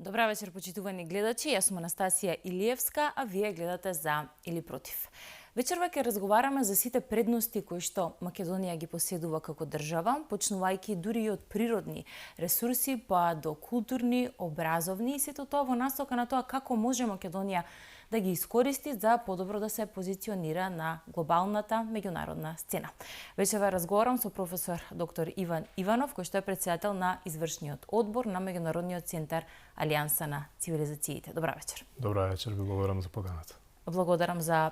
Добра вечер, почитувани гледачи. Јас сум Анастасија Илиевска, а вие гледате За или Против. Вечерва ќе разговараме за сите предности кои што Македонија ги поседува како држава, почнувајќи дури и од природни ресурси, па до културни, образовни и сето тоа во насока на тоа како може Македонија да ги искористи за подобро да се позиционира на глобалната меѓународна сцена. Вечерва разговарам со професор доктор Иван Иванов, кој што е председател на извршниот одбор на Меѓународниот центар Алијанса на цивилизациите. Добра вечер. Добра вечер, ви благодарам за поканата. Благодарам за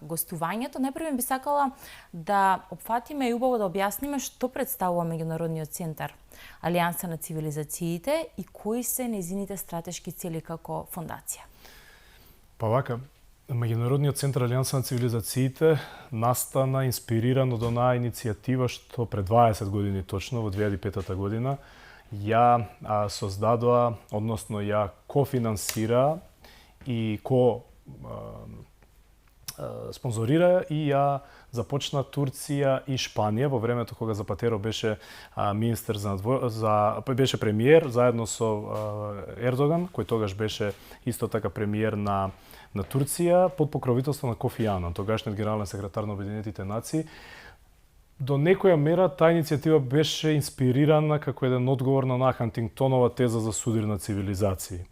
гостувањето. Најпрво би сакала да опфатиме и убаво да објасниме што представува Меѓународниот центар Алијанса на цивилизациите и кои се нејзините стратешки цели како фондација. Па вака, Меѓународниот центар Алијанса на цивилизациите настана инспириран од онаа иницијатива што пред 20 години точно, во 2005 година, ја создадоа, односно ја кофинансира и спонзорира и ја започна Турција и Шпанија во времето кога Запатеро беше министер беше премиер заедно со Ердоган, кој тогаш беше исто така премиер на Турција под покровителство на Кофи Анан, тогашниот генерален секретар на Обединетите нации. До некоја мера таа иницијатива беше инспирирана како еден одговор на Хантингтонова теза за судир на цивилизации.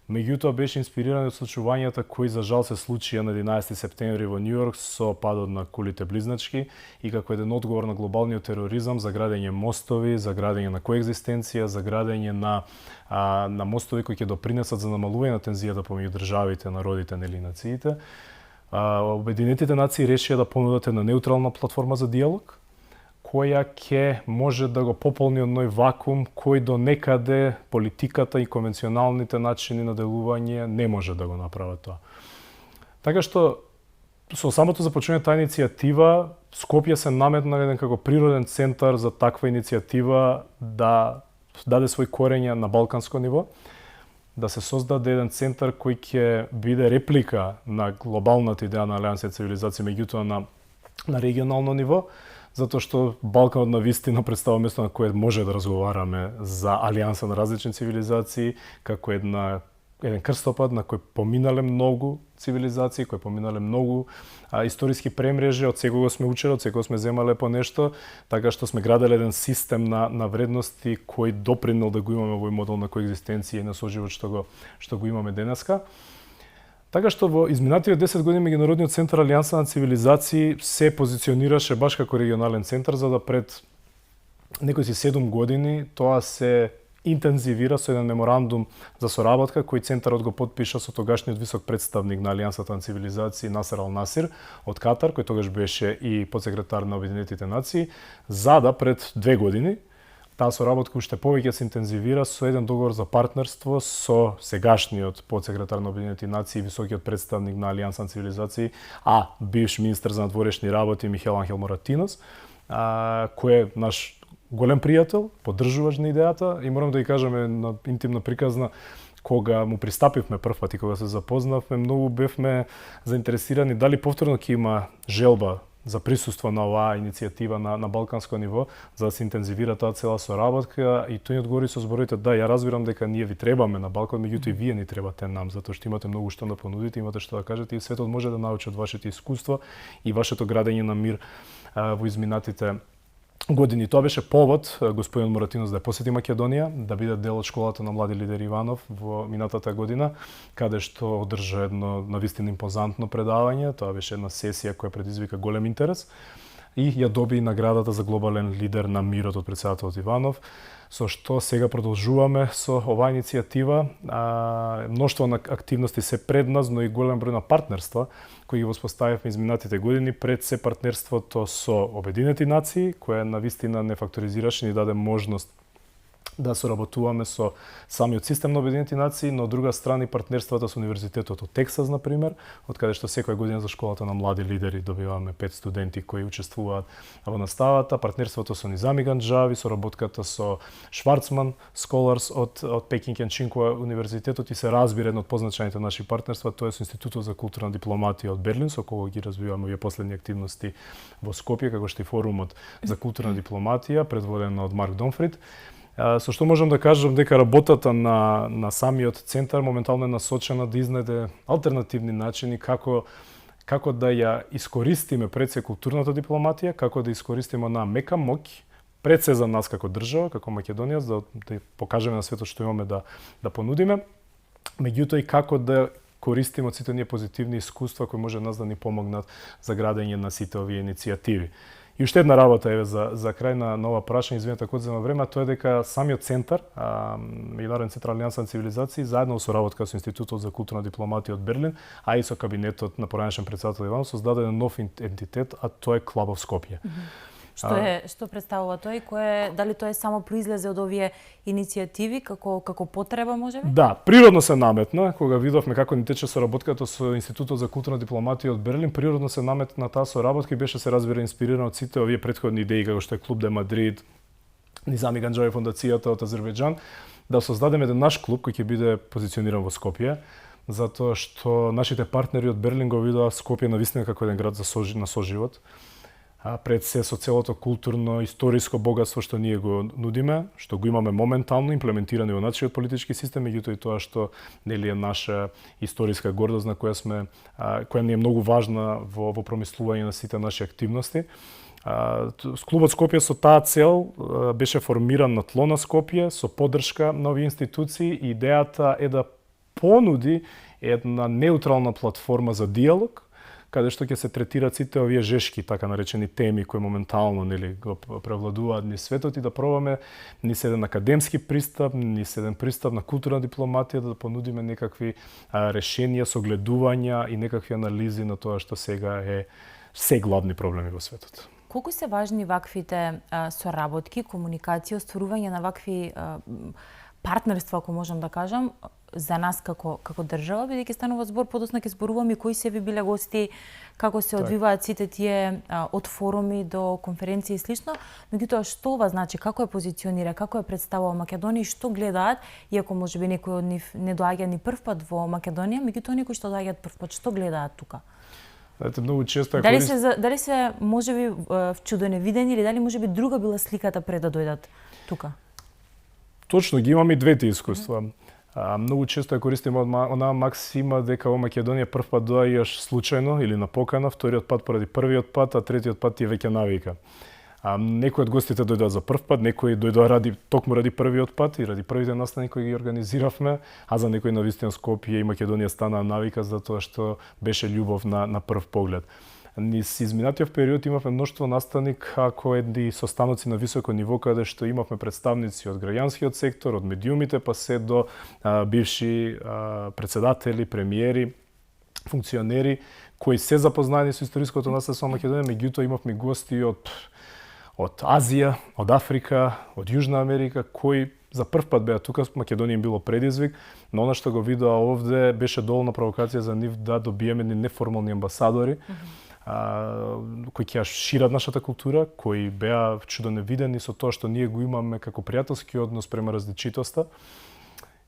Меѓутоа беше инспириран од случувањата кои за жал се случија на 11 септември во Њујорк со падот на кулите близначки и како еден одговор на глобалниот тероризам за градење мостови, за градење на коегзистенција, за градење на мостови кои ќе допринесат за намалување на тензијата помеѓу државите, народите или нациите. Обединетите нации решија да понудат една неутрална платформа за диалог, која ќе може да го пополни одној вакуум кој до некаде политиката и конвенционалните начини на делување не може да го направат тоа. Така што со самото започнување таа иницијатива, Скопје се наметна еден како природен центар за таква иницијатива да даде свој корења на балканско ниво, да се создаде еден центар кој ќе биде реплика на глобалната идеја на Алијанса на цивилизација, меѓутоа на регионално ниво, затоа што Балканот на вистина представува место на кое може да разговараме за алијанса на различни цивилизации, како еден крстопат на кој поминале многу цивилизации, кој поминале многу историски премрежи, од секого сме учеле, од секого сме земале по нешто, така што сме граделе еден систем на вредности кој допринел да го имаме овој модел на коегзистенција и на соживот што го имаме денеска. Така што во изминативе 10 години Меѓународниот центар Алијанса на цивилизации се позиционираше баш како регионален центар, за да пред некои 7 години тоа се интензивира со еден меморандум за соработка кој центарот го потпиша со тогашниот висок представник на Алијансата на цивилизации Насер Ал Насир од Катар, кој тогаш беше и подсекретар на Обединетите нации, за да пред 2 години таа соработка уште повеќе се интензивира со еден договор за партнерство со сегашниот подсекретар на Обединетите нации и високиот представник на Алијанса на цивилизации, бивш министер за надворешни работи Михел Анхел Моратинос, кој е наш голем пријател, поддржуваш на идејата и морам да ја кажеме на интимна приказна, кога му пристапивме прв пат и кога се запознавме, многу бевме заинтересирани дали повторно ќе има желба за присуство на оваа иницијатива на балканско ниво, за да се интензивира таа цела соработка и тој одговори со зборите: да, ја разбирам дека ние ви требаме на Балкан, меѓутоа и вие ни требате нам, затоа што имате многу што да понудите, имате што да кажете и светот може да научи од вашите искуства и вашето градење на мир во изминатите години. Тоа беше повод господин Моратинос да посети Македонија, да биде дел од школата на млади лидери Иванов во минатата година, каде што одржа едно навистина импозантно предавање. Тоа беше една сесија која предизвика голем интерес и ја доби наградата за глобален лидер на мирот од претседателот Иванов, со што сега продолжуваме со оваа иницијатива. Мноштво на активности се пред нас, но и голем број на партнерства кои ги воспоставивме изминатите години, пред се партнерството со Обединети нации, која навистина не факторизираше, ни даде можност да соработуваме со самиот систем на Обединети нации, но од друга страна и партнерствата со Универзитетот од Тексас, например, од каде што секоја година за школата на млади лидери добиваме 5 студенти кои учествуваат во наставата, партнерството со Низами Ганџави, соработката со Шварцман Scholars од Пекинг енд Чинкуа универзитетот и се разбира едно од позначајните наши партнерства, тоа е со Институтот за културна дипломатија од Берлин, со кого ги развиваме овие последни активности во Скопје, како што и форумот за културна дипломатија, предводен од Марк Домфрид. Со што можам да кажам дека работата на самиот центар моментално е насочена да изнајде алтернативни начини како да ја искористиме пред се културната дипломатија, како да искористиме на мека моќ пред се за нас како држава, како Македонија, за да покажеме на светот што имаме да понудиме, меѓутоа и како да користиме од сите ние позитивни искуства кои може нас да ни помогнат за градење на сите овие иницијативи. И уште една работа е за крај на ова прашање, извинете ако земам време, тоа е дека самиот центар, Меѓународен центар Алијанса на цивилизации, заедно со работа со Институтот за културна дипломатија од Берлин, а и со кабинетот на поранешен претседател Иванов, создаде еден нов ентитет, а тоа е Club of Skopje. Што представува тој? Дали тоа е само произлезе од овие иницијативи како потреба можеби? Да, природно се наметна кога видовме како ни тече соработката со Институтот за културна дипломатија од Берлин, природно се наметна таа соработка и беше се разбира инспирирана од сите овие претходни идеи како што е Клуб де Мадрид, Низами Ганџави фондацијата од Азербејџан, да создадеме еден наш клуб кој ќе биде позициониран во Скопје, затоа што нашите партнери од Берлин го видоа Скопје навистина како еден град на соживот. Пред се со целото културно, историско богатство што ние го нудиме, што го имаме моментално имплементирано во нашиот политички систем, меѓутоа и тоа што нели е наша историска гордост на која ни е многу важна во промислување на сите наши активности. Клубот Скопје со таа цел беше формиран на тло на Скопје со поддршка на овие институции. Идејата е да понуди една неутрална платформа за диалог, каде што ќе се третираат сите овие жешки, така наречени теми кои моментално го превладуваат низ светот и да пробаме низ еден академски пристап, низ еден пристап на културна дипломатија да понудиме некакви решенија, согледувања и некакви анализи на тоа што сега е се главни проблеми во светот. Колку се важни ваквите соработки, комуникација, остварување на вакви партнерства, ако можам да кажам, за нас како држава, бидејќи станува збор, подоцна ќе зборуваме кои се ви биле гости, како се одвиваат сите тие од форуми до конференции и слично, меѓутоа што ова значи, како е позиционира, како е представува Македонија и што гледаат, иако можеби некој од нив не доаѓа ни првпат во Македонија, меѓутоа некои што доаѓаат првпат, што гледаат тука? Знаете, многу често дали се можеби чудоневидени или дали можеби друга била сликата пред да дојдат тука? Точно, ги имаме и двете искуства. Многу често ја користиме онаа максима дека во Македонија прв пат доаѓаш случајно или на покана, вториот пат поради првиот пат, а третиот пат ти е веќе навика. Некои од гостите дојдоа за прв пат, некои дојдоа токму ради првиот пат и ради првите настани кои ги организиравме, а за некои навистина Скопје и Македонија станаа навика затоа што беше љубов на прв поглед. Низ изминатиот период имавме мноштво настани како едни состаноци на високо ниво каде што имавме представници од граѓанскиот сектор, од медиумите па се до бивши претседатели, премиери, функционери кои се запознаени со историското наследство на Македонија, меѓутоа имавме гости од Азија, од Африка, од Јужна Америка кои за прв пат беа тука. Македонија им било предизвик, но она што го видоа овде беше доволна провокација за нив да добиеме неформални амбасадори кои ќе шират нашата култура, кои беа чудоневидени со тоа што ние го имаме како пријателски однос према различитоста.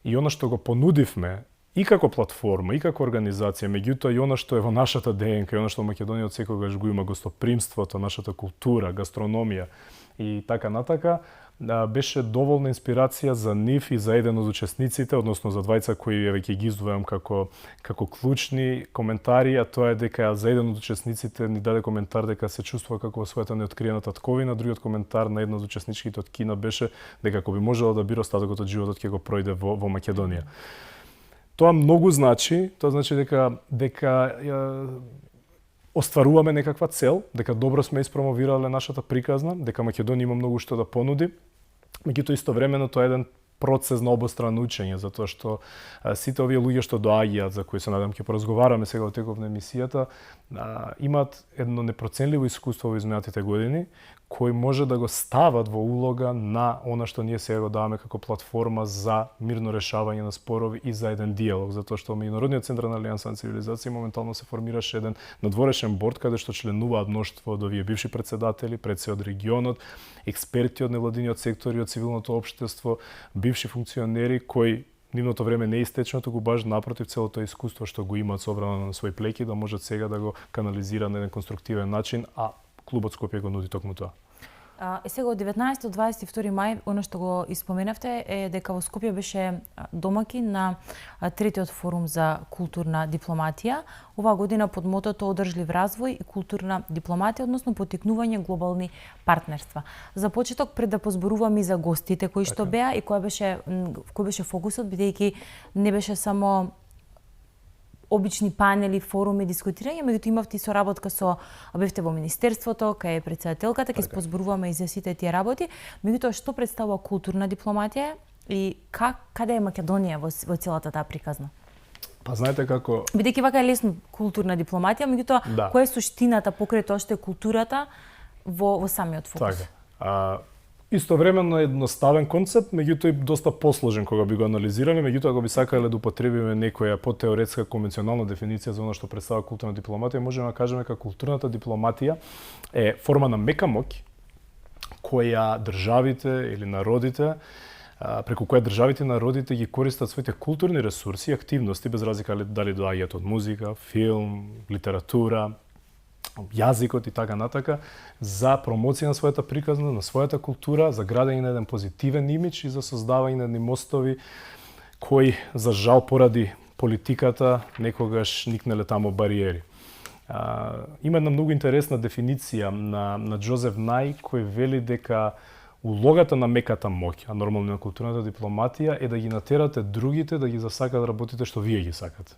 И она што го понудивме и како платформа, и како организација, меѓутоа и она што е во нашата ДНК, и она што Македонија од секогаш го има, гостопримството, нашата култура, гастрономија и така натака, беше доволна инспирација за нив и за еден од учесниците, односно за двајца кои веќе ги издвојам како клучни коментари, а тоа е дека за еден од учесниците ни даде коментар дека се чувствува како во својата неоткриена татковина, другиот коментар на една од учесничките од Кина беше дека ако би можела да бира остатокот од животот ќе го пројде во Македонија. Тоа многу значи, тоа значи дека остваруваме некаква цел, дека добро сме испромовирале нашата приказна, дека Македонија има многу што да понуди, меѓутоа истовремено тоа е еден процес на обострано учење, затоа што сите овие луѓе што доаѓаат, за кои се надам ќе поразговараме сега во текот на емисијата, имаат едно непроценливо искуство во изминатите години, кои може да го стават во улога на она што ние сега го даваме како платформа за мирно решавање на спорови и за еден диалог, затоа што Меѓународниот центар на Алијанса на цивилизации моментално се формираше еден надворешен борд каде што членуваат мноштво од овие бивши претседатели, предсе од регионот, експерти од невладиниот сектор и од цивилното општество, бивши функционери кои нивното време не е истечно, туку баш напротив целото искуство што го имаат собрано на свој плеки да можат сега да го канализира на еден конструктивен начин, а Клубот Скопје го нуди токму тоа. Сега од 19 до 22 мај, оно што го испоменавте е дека во Скопје беше домакин на третиот форум за културна дипломатија. Оваа година под мотото Одржлив развој и културна дипломатија, односно поттикнување глобални партнерства. За почеток, пред да позборувам и за гостите кои што беа и кој беше фокусот, бидејќи не беше само обични панели, форуми, дискутирање, меѓутоа имавте и соработка бевте во министерството, кај претседателката, ќе позборуваме и за сите тие работи. Меѓутоа, што представува културна дипломатија и каде е Македонија во целата таа приказна? Па знаете како... Бидејќи вака е лесно културна дипломатија, меѓутоа, која е суштината покрај тоа што е културата во самиот фокус? Така. Истовремено едноставен концепт, меѓутоа и доста посложен кога би го анализираме, меѓутоа ако би сакале да употребиме некоја потеоретска конвенционална дефиниција за она што представува културна дипломатија, можеме да кажеме дека културната дипломатија е форма на мека моќ која државите или народите преку која државите и народите ги користат своите културни ресурси и активности без разлика дали доаѓаат од музика, филм, литература, јазикот и така натака, за промоција на својата приказна, на својата култура, за градење на еден позитивен имидж и за создавање на едни мостови кои, за жал, поради политиката, некогаш никнеле таму бариери. Има една многу интересна дефиниција на Џозеф Нај, кој вели дека улогата на меката моќ, а нормално на културната дипломатија е да ги натерате другите да ги засакат работите што вие ги сакате.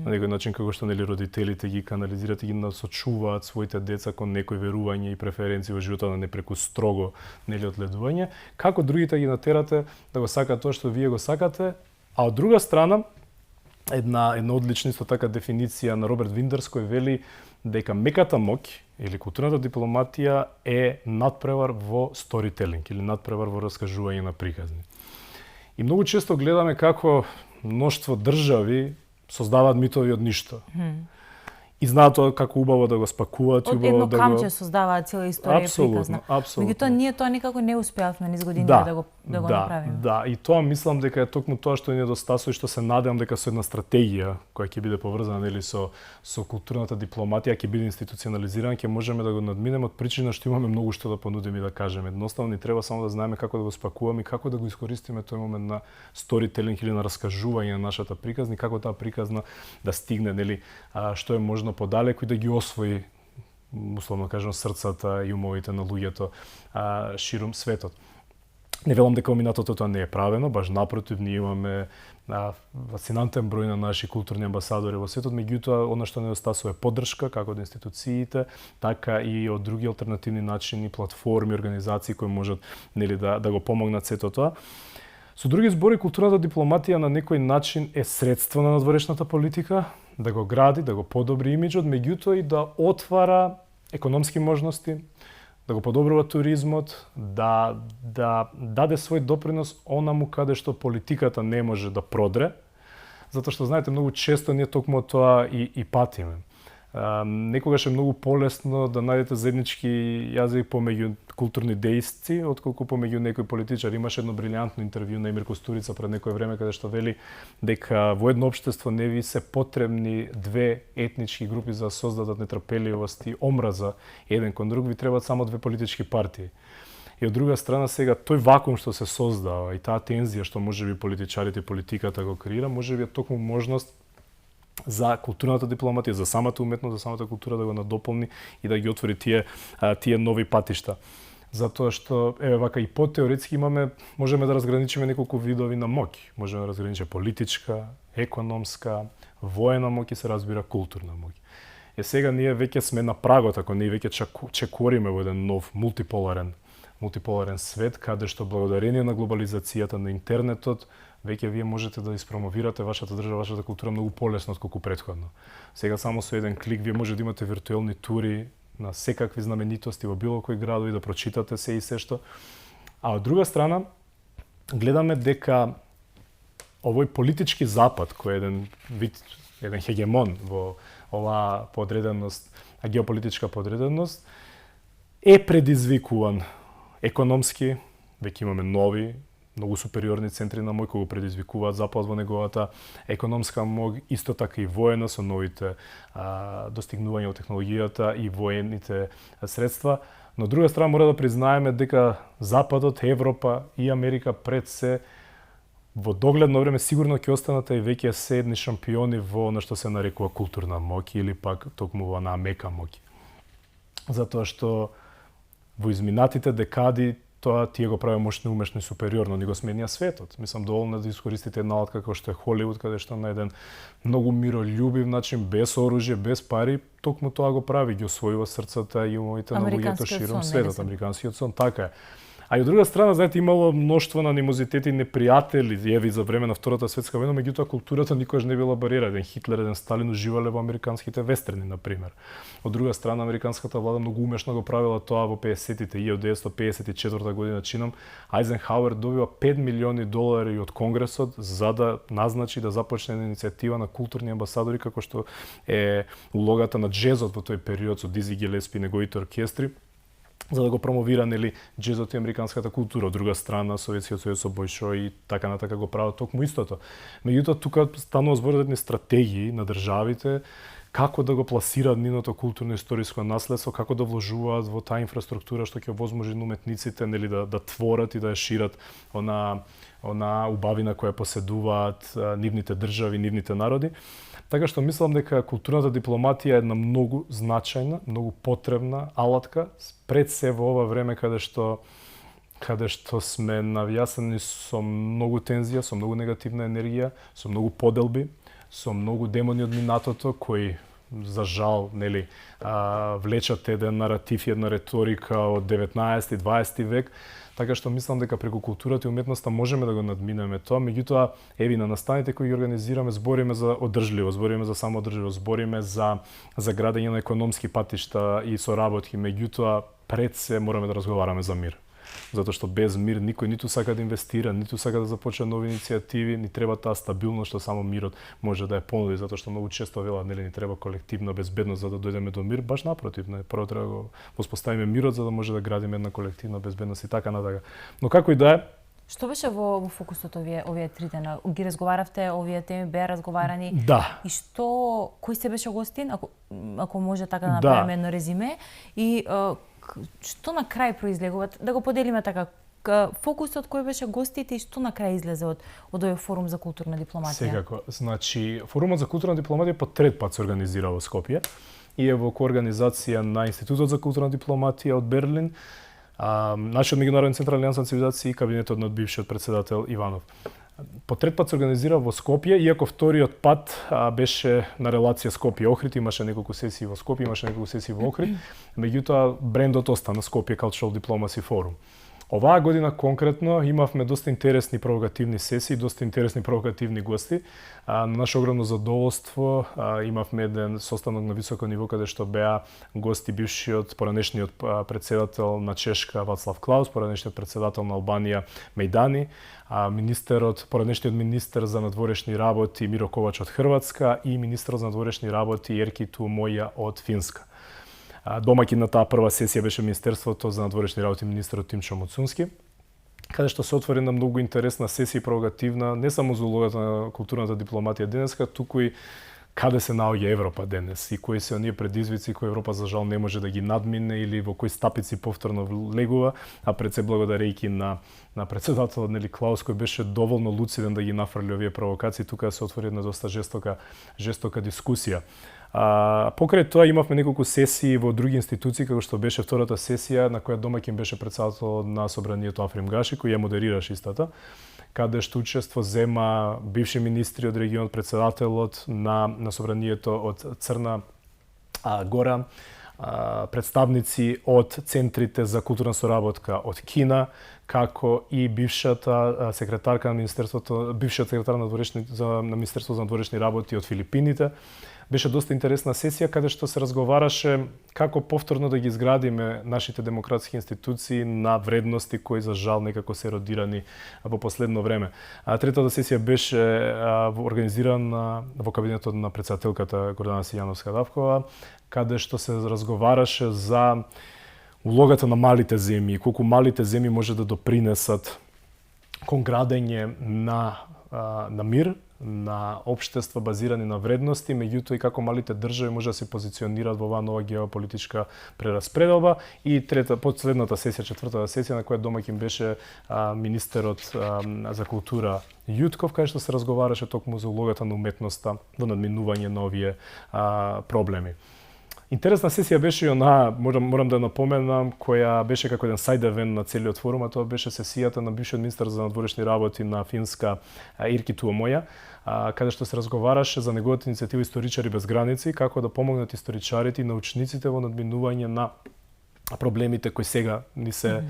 На некој начин како што нели родителите ги канализираат и ги насочуваат своите деца кон некои верувања и преференции во животот, не преку строго нели одгледување, како другите ги натерате да го сакаат тоа што вие го сакате, а од друга страна една одлична исто така дефиниција на Роберт Виндерс кој вели дека меката моќ или културната дипломатија е надпревар во сторителинг или надпревар во раскажување на приказни. И многу често гледаме како мноштво држави создаваат митови од ништо. И знаат тоа како убаво да го спакуваат и убаво да го... Од едно камче создаваат цела историја приказна. Апсолутно. Меѓутоа ние тоа никако не успеавме низ годините да го направиме. Да, и тоа мислам дека е токму тоа што ни недостасува и што се надевам дека со една стратегија која ќе биде поврзана нели со културната дипломатија, ќе биде институционализирана, ќе можеме да го надминеме од причина што имаме многу што да понудиме и да кажеме. Едноставно ни треба само да знаеме како да го спакуваме и како да го искористиме тој момент на сторителинг или на раскажување на нашата приказна и како таа приказна да стигне нели што е можно подалеку и да ги освои, условно кажам, срцата и умовите на луѓето ширум светот. Не велам дека во минатото тоа не е правено, баш напротив, ние имаме фасцинантен број на наши културни амбасадори во светот, меѓутоа она што недостасува е поддршка како од институциите, така и од други алтернативни начини, платформи, организации кои можат нели да го помогнат сето тоа. Со други збори, културната дипломатија на некој начин е средство на надворешната политика, да го гради, да го подобри имиджот, меѓутоа и да отвара економски можности, да го подобрува туризмот, да даде свој допринос онаму каде што политиката не може да продре, затоа што знаете многу често ние токму тоа и патиме. Некогаш е многу полесно да најдете заеднички јазик помеѓу културни дејци, отколку помеѓу некој политичар. Имаше едно брилјантно интервју на Емир Кустурица пред некое време каде што вели дека во едно општество не ви се потребни две етнички групи за да создадат нетрпеливост и омраза еден кон друг, ви требаат само две политички партии. И од друга страна сега тој вакуум што се создава и таа тензија што можеби политичарите и политиката го креира, можеби е токму можност за културната дипломатија, за самата уметност, за самата култура да го надополни и да ги отвори тие нови патишта. Затоа што еве вака и потеоретски можеме да разграничиме неколку видови на моќ. Можеме да разграничиме политичка, економска, воена моќ и се разбира културна моќ. Сега ние веќе сме на прагот, ако ние веќе чекориме во еден нов мултиполарен свет, каде што благодарение на глобализацијата на интернетот веќе вие можете да испромовирате вашата држава, вашата култура многу полесно отколку претходно. Сега само со еден клик вие може да имате виртуелни тури на секакви знаменитости во било кој градови, да прочитате се и се што. А од друга страна, гледаме дека овој политички запад, кој е еден хегемон во оваа подреденост, геополитичка подреденост, е предизвикуван економски, веќе имаме нови многу супериорни центри на мој кои го предизвикуваат запад во неговата економска мог, исто така и воена со новите достигнувања во технологијата и воените средства. Но од друга страна мора да признаеме дека Западот, Европа и Америка пред се во догледно време сигурно ќе останат и веќе се едни шампиони во она што се нарекува културна моќ или пак токму во онаа мека моќ. Затоа што во изминатите декади тоа тие го прави мощно, умешно и супериорно, ни го сменија светот. Мислам доволно да искористите една алатка како што е Холивуд, каде што на еден многу миролюбив начин, без оружје, без пари, токму тоа го прави, ги освојува срцата и умовите на луѓето широм светот, американскиот сон, така е. А и од друга страна, знаете, имало мноштво на анимозитети и непријатели, еви за време на Втората светска војна, меѓутоа културата никогаш не била бариера. Еден Хитлер, еден Сталин уживале во американските вестерни, на пример. Од друга страна, американската влада многу умешно го правила тоа во 50-тите, и од 1954 година чинам, Ајзенхауер добива $5 милиони од Конгресот за да назначи да започне иницијатива на културни амбасадори, како што е улогата на джезот во тој период со Дизи Гилеспи и неговите оркестри, за да го промовира джезот и американската култура. Од друга страна, Советскиот сојуз со Бојшо и така натака го прават токму истото. Меѓутоа, тука станува збор за едни стратегии на државите како да го пласираат нивното културно-историско наследство, како да вложуваат во таа инфраструктура што ќе овозможи на уметниците да творат и да ја шират она убавина која поседуваат нивните држави, нивните народи. Така што мислам дека културната дипломатија е една многу значајна, многу потребна алатка пред се во ова време каде што сме навјасани со многу тензија, со многу негативна енергија, со многу поделби, со многу демони од минатото кои за жал, влечат еден наратив и една реторика од 19 и 20 век. Така што мислам дека преку културата и уметноста можеме да го надминеме тоа, меѓутоа еви на настаните кои ги организираме збориме за одржливост, збориме за самоодржливост, збориме за градење на економски патишта и соработки, меѓутоа пред се мораме да разговараме за мир. Затоа што без мир никој ниту сака да инвестира, ниту сака да започне нови иницијативи, ни треба таа стабилност што само мирот може да ја понуди, затоа што многу често велат ни треба колективна безбедност за да дојдеме до мир, баш напротив, прво треба да го воспоставиме мирот за да може да градиме една колективна безбедност и така натака. Но како и да е, што беше во фокусот овие 3 дена? Ги разговаравте, овие теми беа разговарани? Да. И кој се беше гостин, ако може така да направиме едно резиме, и што на крај произлегува, да го поделиме така, фокусот кој беше гостите и што на крај излезе од овој форум за културна дипломатија? Секако. Значи, форумот за културна дипломатија по трет пат се организира во Скопје и е во коорганизација на Институтот за културна дипломатија од Берлин, нашиот меѓународен центар Алијанса на цивилизации и кабинетот на бившиот председател Иванов. По трет пат се организира во Скопје, иако вториот пат беше на релација Скопје-Охрид, имаше неколку сесии во Скопје, имаше неколку сесии во Охрид, меѓутоа брендот остана Скопје Cultural Diplomacy Forum. Оваа година конкретно имавме доста интересни провокативни сесии, доста интересни провокативни гости. На наше огромно задоволство имавме еден состанок на високо ниво каде што беа гости бившиот поранешниот председател на Чешка Вацлав Клаус, поранешниот председател на Албанија Мејдани, поранешниот министер за надворешни работи Миро Ковач од Хрватска и министерот за надворешни работи Ерки Туомоја од Финска. Домаќин на таа прва сесија беше Министерството за надворешни работи министерот Тимчо Моцунски, каде што се отвори една многу интересна сесија и провокативна, не само за улогата на културната дипломатија денеска, туку и каде се наоѓа Европа денес и кои се оние предизвици кои Европа за жал не може да ги надмине или во кои стапици повторно влегува, а пред се благодарејќи на председателот Клаус кој беше доволно луциден да ги нафрли овие провокации, тука се отвори една доста жестока дискусија. Покрај тоа имавме неколку сесии во други институции, како што беше втората сесија на која домаќин беше председател на собранието Африм Гаши, кој ја модерираше истата, каде што учество зема бивши министри од регионот, председателот на собранието од Црна Гора, представници од центрите за културна соработка од Кина, како и бившата секретарка на Министерството, бившиот секретар на Министерството за надворешни работи од Филипините. Беше доста интересна сесија каде што се разговараше како повторно да ги изградиме нашите демократски институции на вредности кои за жал некако се еродирани во последно време. Третата сесија беше организирана во кабинетот на председателката Гордана Сијановска-Давкова, каде што се разговараше за улогата на малите земји, колку малите земји може да допринесат кон градење на мир, на општества базирани на вредности, меѓутоа и како малите држави може да се позиционираат во оваа нова геополитичка прераспределба. И последната сесија, четвртата сесија, на која домаќин беше министерот за култура Јутков, кај што се разговараше токму за улогата на уметноста во надминување на овие проблеми. Интересна сесија беше и она, морам да напоменам, која беше како еден side event на целиот форум, а тоа беше сесијата на бившиот министер за надворешни работи на Финска Ирки Туомоја, каде што се разговараше за неговата иницијатива Историчари без граници, како да помогнат историчарите и научниците во надминување на проблемите кои сега ни се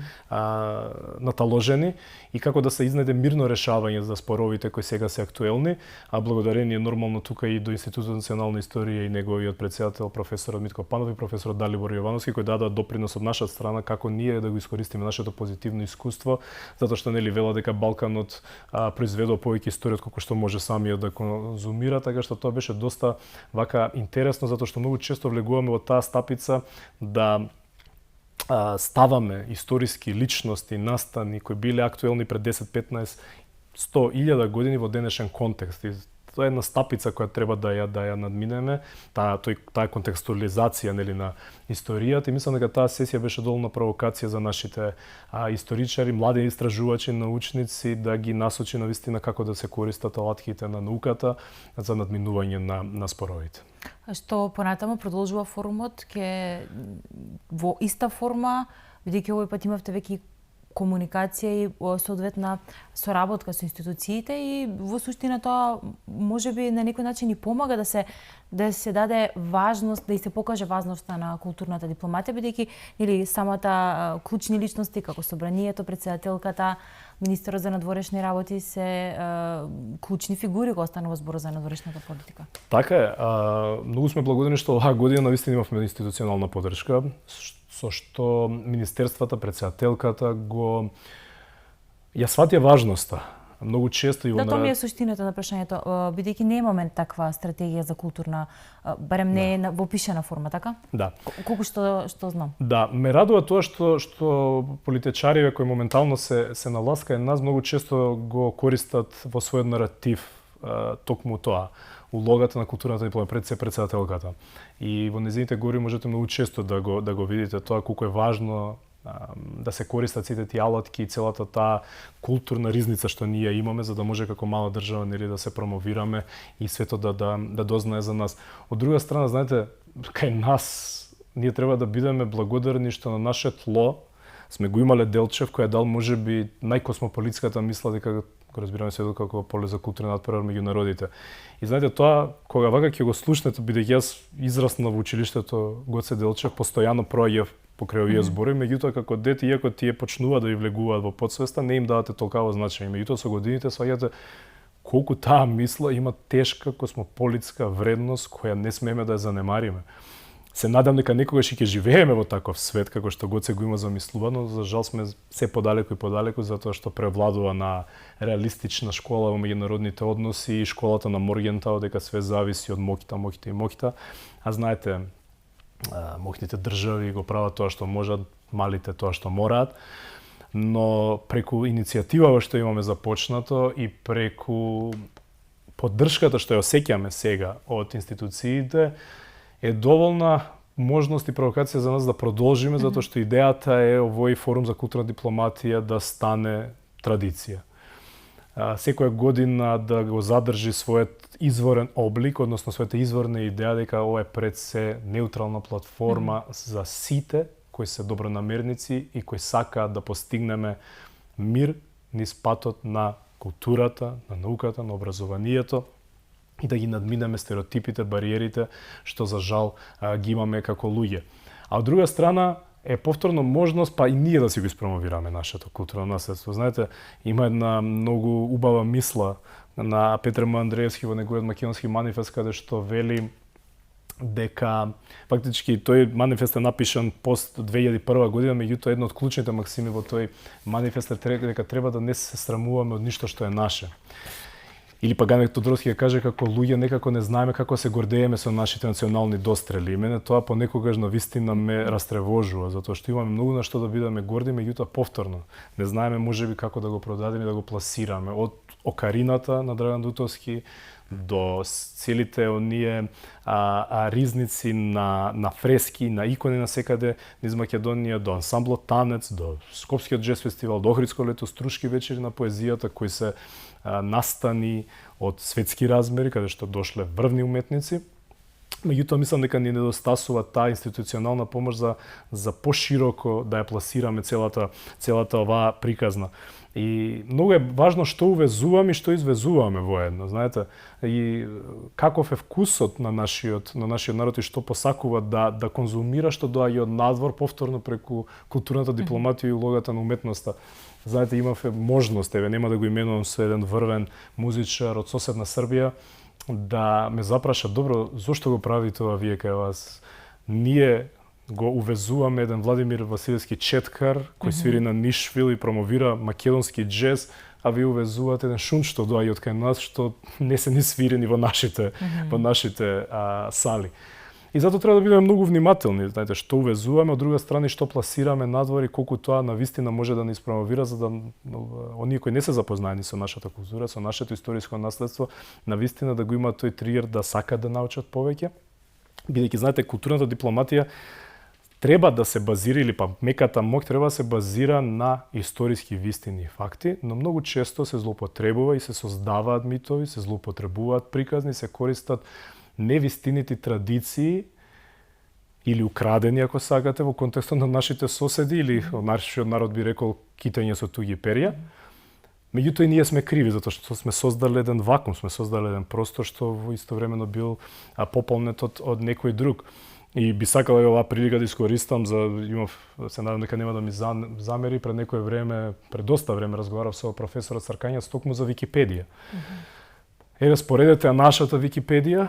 наталожени и како да се изнајде мирно решавање за споровите кои сега се актуелни, а благодарение нормално тука и до Институтот за национална историја и неговиот председател професорот Митко Панов и професорот Далибор Јовановски кои дадоа допринос од наша страна како ние да го искористиме нашето позитивно искуство, затоа што нели вела дека Балканот произведува повеќе историја колку што може самиот да конзумира, така што тоа беше доста вака интересно затоа што многу често влегуваме во таа стапица да ставаме историски личности, настани кои биле актуелни пред 10, 15, 100.000 години во денешен контекст. И тоа е една стапица која треба да ја надминеме, таа контекстуализација нели на историјата и мислам дека таа сесија беше доволна провокација за нашите историчари, млади истражувачи, научници да ги насочи на вистина како да се користат алатките на науката за надминување на споровите. Што понатаму продолжува форумот во иста форма, бидејќи овој пат имавте веќе комуникација и соодветна соработка со институциите и во суштина тоа можеби на некој начин и помага да се даде важност, да и се покаже важноста на културната дипломатија, бидејќи или самата клучни личности како собранието, председателката, министерот за надворешни работи се клучни фигури кога станува збор за надворешната политика. Така е. Многу сме благодарни што оваа година навистина имавме институционална поддршка, со што министерствата, председателката ја сватија важноста. Многу често и да, тоа ми е суштината на прашањето, бидејќи немаме таква стратегија за културна, барем не е во пишана форма, така? Да. Колку што знам. Да, ме радува тоа што политичариве кои моментално се наласкаја нас многу често го користат во својот наратив токму тоа. Улогата на културната дипломатија председателката. И во незините говори можете многу често да го видите тоа колку е важно да се користат сите тие алатки и целата таа културна ризница што ние имаме за да може како мала држава нели да се промовираме и светот да дознае за нас. Од друга страна, знаете, кај нас ние треба да бидеме благодарни што на наше тло сме го имале Делчев кој дал можеби најкосмополитската мисла дека го разбираме светот како поле за културен надпревар меѓу народите. И знаете тоа кога вака ќе го слушнете, бидејќи јас израснав во училиштето Гоце Делчев, постојано проаѓав покрај овие зборови, меѓутоа како дете, иако тие почнуваат да ви влегуваат во потсвеста, не им давате толкава значење. Меѓутоа со годините сваѓате колку таа мисла има тешка космополитска вредност која не смееме да ја занемариме. Се надам дека некогаш и ќе живееме во таков свет како што Гоце го има замислувано, за жал сме се подалеку и подалеку затоа што превладува на реалистична школа во меѓународните односи и школата на Моргентау дека све зависи од моќта. А знаете, моќните држави го прават тоа што можат, малите тоа што мораат. Но преку иницијативава што имаме започнато и преку поддршката што ја осеќаме сега од институциите, е доволна можност и провокација за нас да продолжиме, затоа што идејата е овој форум за културна дипломатија да стане традиција. Секоја година да го задржи својот изворен облик, односно својата изворна идеја дека ова е пред се неутрална платформа за сите кои се добронамерници и кои сакаат да постигнеме мир низ патот на културата, на науката, на образованието и да ги надминеме стереотипите, бариерите што за жал ги имаме како луѓе. А од друга страна е повторно можност па и ние да си го испромовираме нашето културно наследство. Знаете, има една многу убава мисла на Петар М. Андреевски во неговиот македонски манифест каде што вели дека фактички тој манифест е напишан пост 2001 година, меѓутоа една од клучните максими во тој манифест е дека треба да не се срамуваме од ништо што е наше. Или па Ганек Тодоровски ја каже како луѓе некако не знаеме како се гордееме со нашите национални дострели. И мене тоа понекогаш навистина ме растревожува, затоа што имаме многу на што да бидеме горди, меѓутоа повторно не знаеме можеби како да го продадеме и да го пласираме. Од окарината на Драган Дутовски до целите оние ризници на фрески, на икони на секаде низ Македонија, до ансамблот Танец, до Скопскиот джез фестивал, до Охридско лето, Струшки вечери на поезијата, кои се настани од светски размери, каде што дошле врвни уметници. Меѓутоа, мислам дека ни недостасува таа институционална помош за пошироко да ја пласираме целата оваа приказна. И многу е важно што увезуваме и што извезуваме воедно, знаете, и каков е вкусот на нашиот народ и што посакува да конзумира, што доаѓа од надвор повторно преку културната дипломатија и улогата на уметноста. Знаете, имавме можност, нема да го именувам со еден врвен музичар од соседна Србија, да ме запраша, добро, зошто го правите тоа вие кај вас? Ние го увезуваме еден Владимир Василевски четкар, кој свири на Нишвил и промовира македонски джез, а вие увезувате еден шунт што доаѓа од кај нас, што не се ни свирени во нашите сали. И затоа треба да бидеме многу внимателни, знаете, што увезуваме, од друга страна што пласираме надвор и колку тоа навистина може да ни испромовира, за да оние кои не се запознаени со нашата култура, со нашето историско наследство, навистина да го имаат тој триер да сакаат да научат повеќе. Бидејќи, знаете, културната дипломатија треба да се базира, или па меката моќ треба да се базира на историски вистини и факти, но многу често се злоупотребува и се создаваат митови, се злоупотребуваат приказни, се користат невистините традиции или украдени, ако сакате, во контекстот на нашите соседи, или нашиот народ би рекол китање со туѓи перја. Меѓутоа и ние сме криви, затоа што сме создале еден вакуум, сме создале еден простор што во истовремено бил пополнет од некој друг. И би сакал оваа прилика да искористам се надам дека нема да ми замери, пред некое време, пред доста време разговарав со професорот Цркањац токму за Википедија. Еве споредете нашата Википедија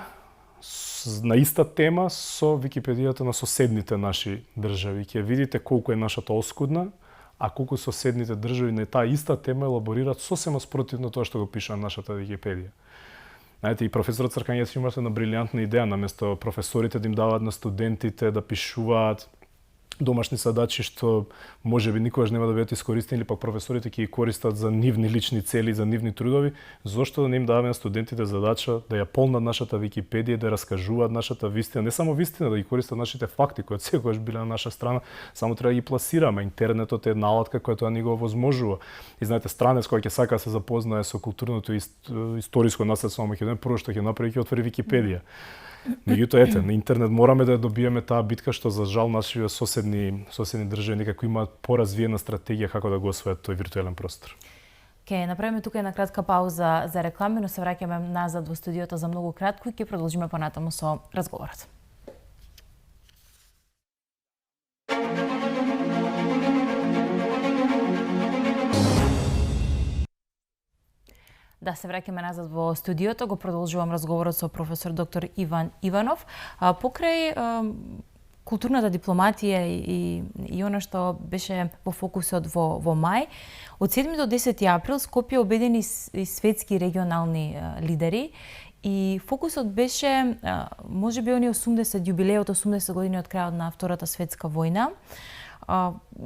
на иста тема со Википедијата на соседните наши држави. Ќе видите колку е нашата оскудна, а колку соседните држави на таа иста тема елаборираат сосема спротивно тоа што го пише на нашата Википедија. Знаете, и професорот Цркањац има една брилјантна идеја, наместо професорите да им даваат на студентите да пишуваат домашни задачи што можеби никогаш нема да бидат искористени, или пак професорите ќе ги користат за нивни лични цели, за нивни трудови, зошто да не им даваме на студентите задача да ја полнат нашата Википедија, да раскажуваат нашата вистина, не само вистина, да ги користат нашите факти кои секогаш биле на наша страна, само треба да ги пласираме. Интернетот е една алатка која тоа ни го овозможува. И знаете, странец кој ќе сака да се запознае со културното и историско наследство на Македонија, прво што ќе направи ќе отвори Википедија. Меѓутоа, ете, на интернет мораме да ја добиеме таа битка што за жал нашите соседни држави некако имаат поразвиена стратегија како да го освојат тој виртуелен простор. Ќе направиме тука една кратка пауза за реклами, но се враќаме назад во студиото за многу кратко и ќе продолжиме понатаму со разговорот. Да, се враќаме назад во студиото, го продолжувам разговорот со професор доктор Иван Иванов. Покрај културната дипломатија и она што беше во фокусот во мај, од 7 до 10 април Скопје обедини и светски регионални лидери и фокусот беше можеби оние 80 јубилеот 80 години од крајот на Втората светска војна.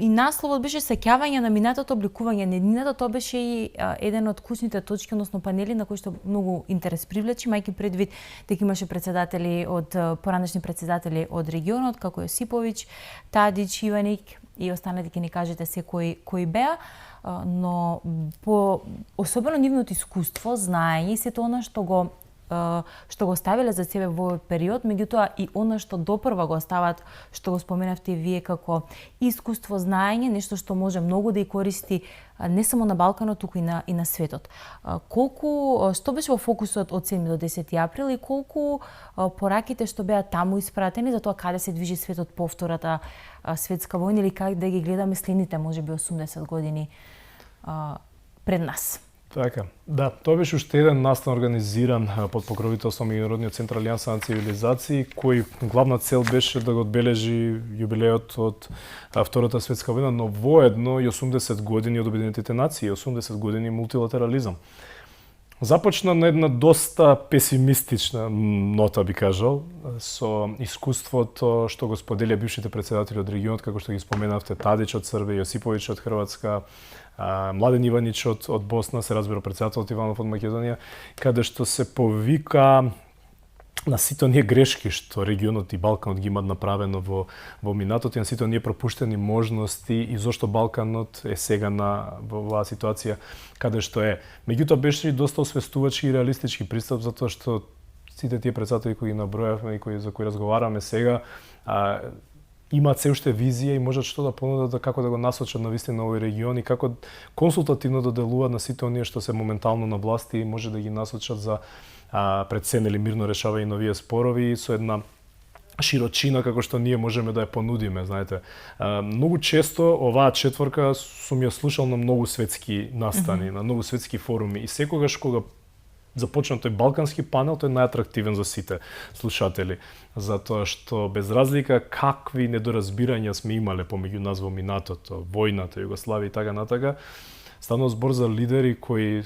И насловот беше сеќавање на минатото, обликување на еднината. Тоа беше и еден од клучните точки, односно панели на кои што многу интерес привлечи, мајки предвид дека имаше председатели од поранешни председатели од регионот, како Јосиповиќ, Тадич, Иваник и останалите ќе ни кажете се кои беа, но по особено нивното искуство, знаење и сето она што го ставиле за себе во овој период, меѓутоа и она што допрва го остават, што го споменавте вие како искуство, знаење, нешто што може многу да и користи не само на Балканот, туку и на светот. Што беше во фокусот од 7 до 10 април и колку пораките што беа таму испратени за тоа каде се движи светот по Втората светска војна или как да ги гледаме следните можеби 80 години пред нас? Така, да, тоа беше уште еден настан организиран под покровителство на Меѓународниот центар Алијанса на цивилизации, кој главна цел беше да го одбележи јубилеот од Втората светска војна, но воедно и 80 години од Обединетите нации, 80 години мултилатерализам. Започна на една доста песимистична нота, би кажал, со искуството што го споделија бившите претседатели од регионот, како што ги споменавте, Тадич од Србија, Јосиповиќ од Хрватска, Младен Иванич од Босна, се разбира претседателот Иванов од Македонија, каде што се повика на сите оние грешки што регионот и Балканот ги имаат направено во минатото и на сите оние пропуштени можности и зошто Балканот е сега во оваа ситуација каде што е. Меѓутоа беше и доста освестувачки и реалистички пристап, затоа што сите тие претседатели кои ги набројавме и за кои разговараме сега имаат се уште визија и можат што да понудат како да го насочат на вистина овој регион и како консултативно да делуваат на сите оние што се моментално на власти и може да ги насочат за пред се мирно решавање на овие спорови со една широчина како што ние можеме да ја понудиме, знаете. Многу често оваа четворка сум ја слушал на многу светски настани, на многу светски форуми и секогаш кога започна тој балкански панел, тој е најатрактивен за сите слушатели, затоа што без разлика какви недоразбирања сме имале помеѓу нас во минатото, војната, Југославија и така натака, станува збор за лидери кои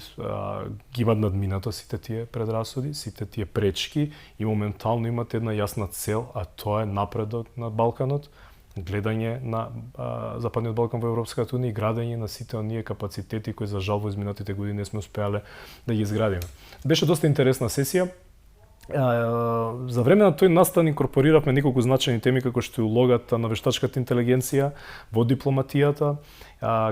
ги имаат надминато сите тие предрасуди, сите тие пречки и моментално имаат една јасна цел, а тоа е напредок на Балканот, гледање на Западниот Балкан во Европската унија и градење на сите оние капацитети кои за жал во изминатите години не сме успеале да ги изградиме. Беше доста интересна сесија. За време на тој настан инкорпориравме неколку значајни теми како што е улогата на вештачката интелигенција во дипломатијата,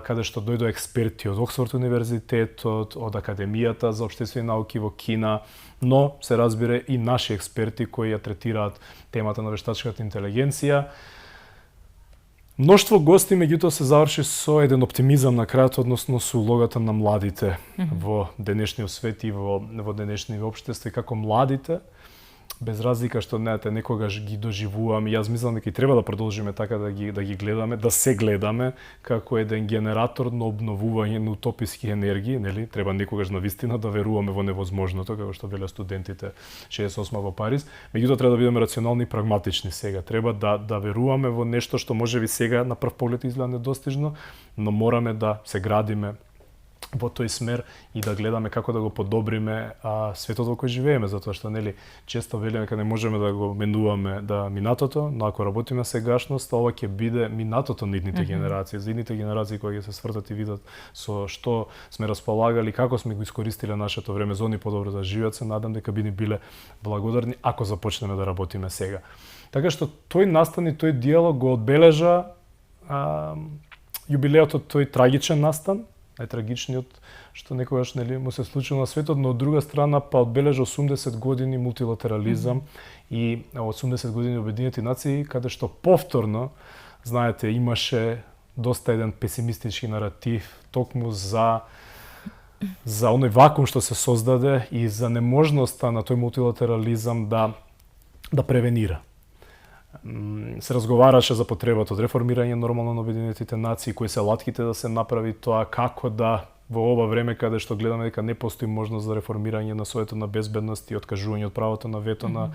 каде што дојдоа експерти од Оксфорд универзитетот, од Академијата за општествени науки во Кина, но се разбира и наши експерти кои ја третираат темата на вештачката интелигенција. Мноштво гости, меѓутоа се заврши со еден оптимизам на крајот, односно со улогата на младите во денешниот свет и во денешни општества, како младите, без разлика што знаете, некогаш ги доживуваме. Јас мислам дека и треба да продолжиме така да ги гледаме, да се гледаме како еден генератор на обновување на утописки енергии, нели? Треба некогаш навистина да веруваме во невозможното, како што велат студентите 68 во Париз. Меѓутоа треба да бидеме рационални и прагматични сега. Треба да веруваме во нешто што можеби сега на прв поглед изгледа недостижно, но мораме да се градиме во тој смер и да гледаме како да го подобриме светот во кој живееме, затоа што нели често велиме дека не можеме да го менуваме минатото, но ако работиме сегашност, ова ќе биде минатото на идните генерации, за идните генерации кои ќе се свртат и видат со што сме располагали, како сме го искористиле нашето време за они подобро да живеат, се надам дека би ни биле благодарни ако започнеме да работиме сега. Така што тој настан и тој диалог го одбележа јубилеот од тој трагичен настан, најтрагичниот што некогаш нели му се случило на светот, но од друга страна па одбележа 80 години мултилатерализам и 80 години Обединети нации, каде што повторно, знаете, имаше доста еден песимистички наратив токму за оној вакуум што се создаде и за неможноста на тој мултилатерализам да превенира. Се разговараше за потребата од реформирање нормално на Обединетите нации, кои се латките да се направи тоа, како да во ова време каде што гледаме дека не постои можност за реформирање на Советот на безбедност и откажување од правото на вето на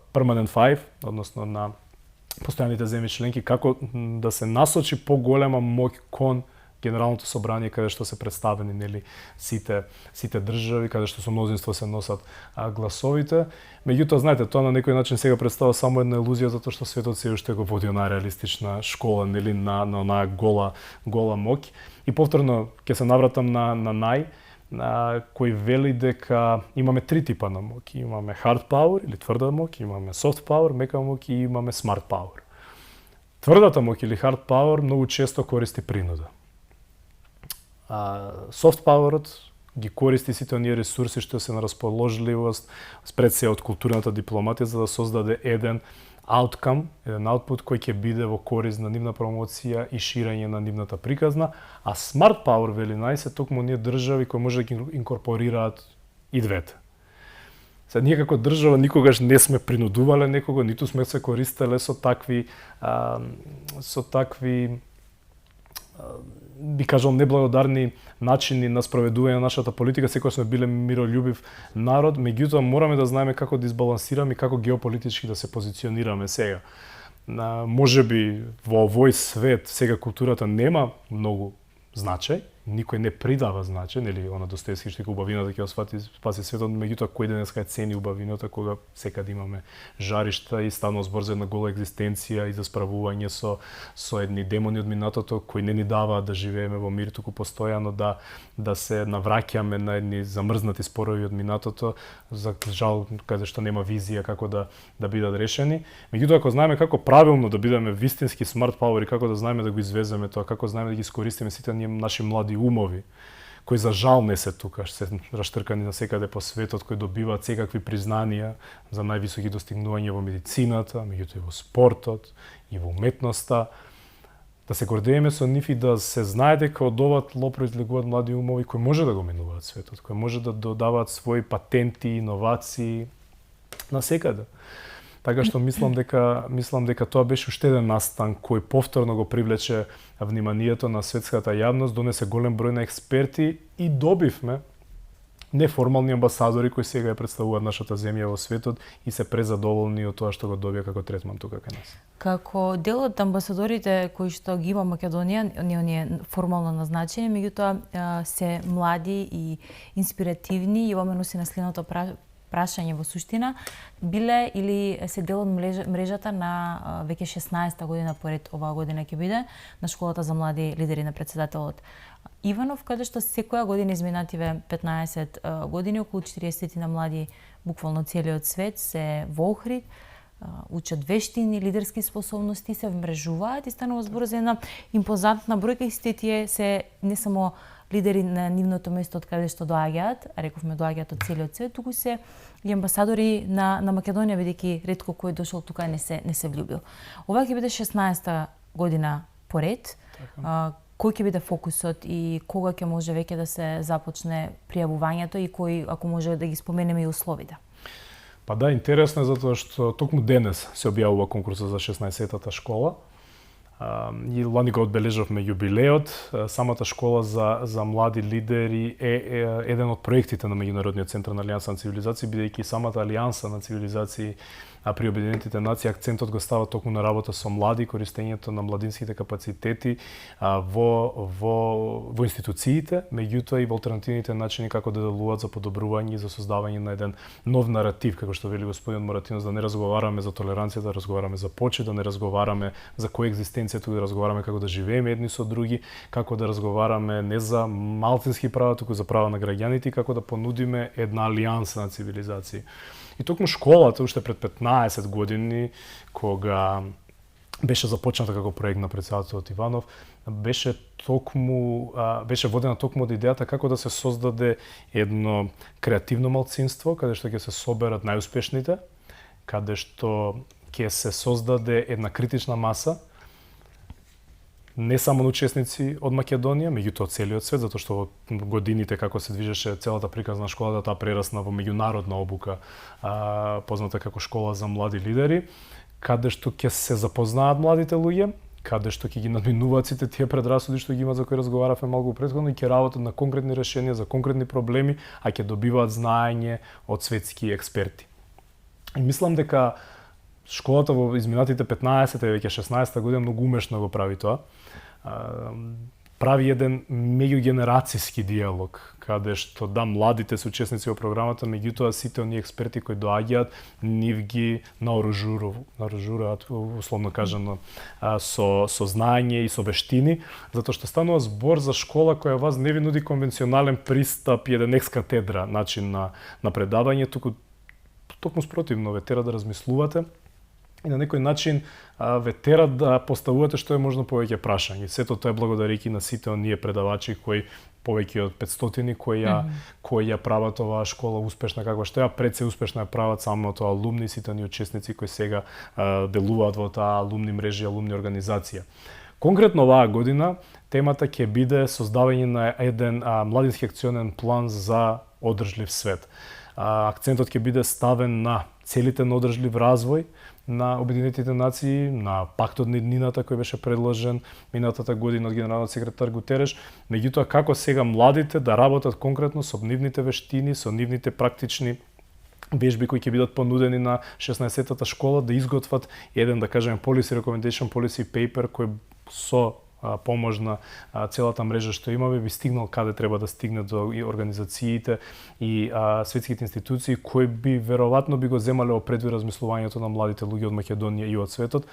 Permanent Five, односно на постојаните земји членки, како да се насочи поголема моќ кон Генералното собрание каде што се представени нели сите држави, каде што со мнозинство се носат гласовите. Меѓутоа, знаете, тоа на некој начин сега представува само една илузија затоа што светот се уште го води онаа реалистична школа нели на онаа гола моќ. И повторно ќе се навратам на Нај, кој вели дека имаме три типа на моќ. Имаме hard power или тврда моќ, имаме soft power, мека моќ и имаме smart power. Тврдата моќ или hard power многу често користи принуда. Soft powerот ги користи сите оние ресурси што се на расположливост спред се од културната дипломатија за да создаде еден outcome, еден output кој ќе биде во корист на нивна промоција и ширење на нивната приказна, а smart power вели Нај се токму оние држави кои може да ги инкорпорираат и двете. Сега ние како држава никогаш не сме принудувале некого, ниту сме се користеле со такви би кажал неблагодарни начини на спроведување на нашата политика, секогаш сме биле миролюбив народ, меѓутоа мораме да знаеме како да избалансираме и како геополитички да се позиционираме сега. Можеби во овој свет сега културата нема многу значај никој не придава значење, нели она Достоевски што убавината ќе спаси светот, меѓутоа кој денеска цени убавината кога секаде имаме жаришта и станува збор за една гола екзистенција и за справување со едни демони од минатото кои не ни даваат да живееме во мир, туку постојано да се навраќаме на едни замрзнати спорови од минатото, за жал каде што нема визија како да бидат решени. Меѓутоа ако знаеме како правилно да бидеме вистински смарт пауери, како да знаеме да го извеземе тоа, како знаеме да ги искористиме сите ние наши млади умови, кои за жал не се тука, се раштркани на секаде по светот, кои добиваат секакви признанија за највисоки достигнувања во медицината, меѓутоа и во спортот, и во уметноста, да се гордееме со нив и да се знае дека од ова тло произлегуваат млади умови кои може да го менуваат светот, кои може да додаваат своји патенти, иновации на секаде. Така што мислам дека тоа беше уште еден настан кој повторно го привлече вниманието на светската јавност, донесе голем број на експерти и добивме неформални амбасадори кои сега ја представуваат нашата земја во светот и се презадоволни од тоа што го добија како третман тука кај нас. Како дел од амбасадорите кои што ги има Македонија, оние формално назначени, меѓутоа се млади и инспиративни и имаме си наследното прашање во суштина, биле или се дел од мрежата на веќе 16-та година поред оваа година ќе биде на школата за млади лидери на председателот Иванов, каде што секоја година изминативе 15 години околу 40 на млади буквално целиот свет се во Охрид, учат вештини, лидерски способности, се вмрежуваат и станува збор за една импозантна бројка и сите тие се не само лидери на нивното место од каде што доаѓаат, а рековме доаѓаат од целиот свет, туку се и амбасадори на Македонија, бидејќи ретко кој дошол тука не се влюбил. Ова ќе биде 16-та година поред. Кој ќе биде фокусот и кога ќе може веќе да се започне пријавувањето и кои, ако може да ги споменеме и условите? Па да, интересно е затоа што токму денес се објавува конкурсот за 16-тата школа. И лани го одбележавме јубилеот. Самата школа за млади лидери е еден од проектите на Меѓународниот центар на Алијанса на цивилизации, бидејќи самата Алијанса на цивилизации при Обединетите нации акцентот го става токму на работа со млади, користењето на младинските капацитети во институциите, меѓутоа и во алтернативните начини како да делуваат за подобрување и за создавање на еден нов наратив, како што вели господин Моратинос, да не разговараме за толеранција, да разговараме за почит, да не разговараме за коегзистенција, туку да разговараме како да живееме едни со други, како да разговараме не за малцински права, туку за права на граѓаните, како да понудиме една алијанса на цивилизации. И токму школата, уште пред 15 години, кога беше започната како проект на председателот Иванов, беше водена токму од идејата како да се создаде едно креативно малцинство, каде што ќе се соберат најуспешните, каде што ќе се создаде една критична маса, не само на учесници од Македонија, меѓутоа од целиот свет, затоа што во годините како се движеше целата приказна школата, таа прерасна во меѓународна обука, позната како школа за млади лидери, каде што ќе се запознаат младите луѓе, каде што ќе ги надминуваат сите тие предрасуди што ги имаат за кои разговаравме малку претходно и ќе работат на конкретни решенија за конкретни проблеми, а ќе добиваат знаење од светски експерти. И мислам дека школата во изминатите 15 и веќе 16 година многу умешно го прави тоа. Прави еден меѓугенерацијски диалог, каде што младите се учесници во програмата, меѓутоа сите оние експерти кои доаѓаат, нив ги наоружуваат, условно кажано, со знаење и со вештини, затоа што станува збор за школа која вас не ви нуди конвенционален пристап и еден екс-катедра начин на предавање, туку токму спротивно ве тера да размислувате и на некој начин ве тера да поставувате што е можно повеќе прашања. Сето тоа е благодарејќи на сите оние предавачи кои повеќе од 500 кои ја прават оваа школа успешна каква што е, пред се успешна ја прават самото алумни, сите оние учесници кои сега делуваат во таа алумни мрежа, алумни организација. Конкретно оваа година темата ќе биде создавање на еден младински акционен план за одржлив свет. Акцентот ќе биде ставен на целите на одржлив развој на Обединетите нации, на пактот на еднината кој беше предложен минатата година од генералниот секретар Гутереш, меѓутоа како сега младите да работат конкретно со нивните вештини, со нивните практични вежби кои ќе бидат понудени на 16-тата школа, да изготват еден, да кажеме, policy recommendation, policy paper кој со поможна целата мрежа што имаме, би стигнал каде треба да стигне до и организациите и светските институции кои би веројатно би го земале во предвид размислувањето на младите луѓе од Македонија и од светот.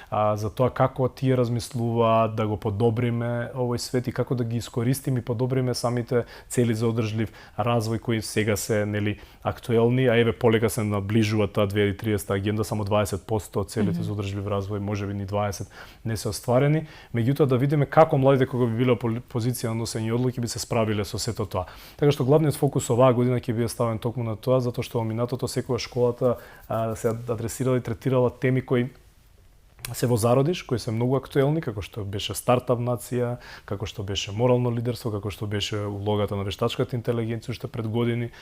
За тоа како тие размислуваат да го подобриме овој свет и како да ги искористиме и подобриме самите цели за одржлив развој кои сега се актуелни, а еве полека се наближува таа 2030 агенда, само 20% од целите за одржлив развој, можеби ни 20 не се остварени. Меѓутоа да видиме како младите кога би биле во позиција на носење одлуки би се справиле со сето тоа. Така што главниот фокус оваа година ќе биде ставен токму на тоа, затоа што во минатото секогаш школата се адресирала и третирала теми кои се во зародиш, кои се многу актуелни, како што беше стартап нација, како што беше морално лидерство, како што беше улогата на вештачката интелигенција уште пред години,